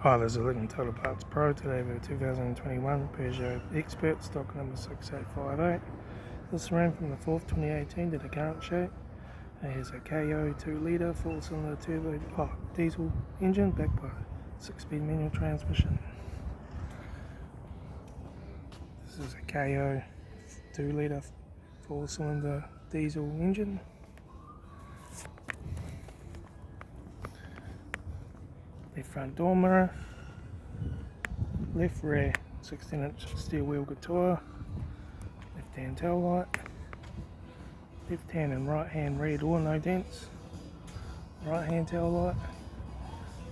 Hi, this is Litre Total Parts Pro. Today we have a 2021 Peugeot Expert, stock number 6858. This ran from the 4th 2018 to the current shape. It has a KO 2 litre 4-cylinder turbo diesel engine backed by 6-speed manual transmission. This is a KO 2 litre 4-cylinder diesel engine. Left front door mirror, left rear 16-inch steel wheel tyre, left hand tail light, left hand and right hand rear door no dents, right hand tail light,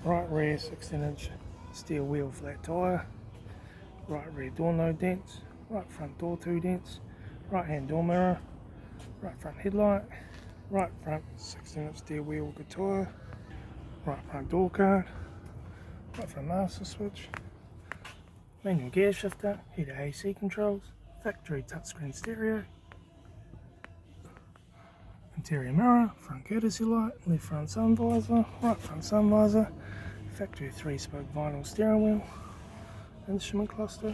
right rear 16-inch steel wheel flat tyre, right rear door no dents, right front door 2 dents, right hand door mirror, right front headlight, right front 16-inch steel wheel tyre, right front door card, right front master switch, manual gear shifter, heated AC controls, factory touchscreen stereo, interior mirror, front courtesy light, left front sun visor, right front sun visor, factory 3-spoke vinyl steering wheel, instrument cluster,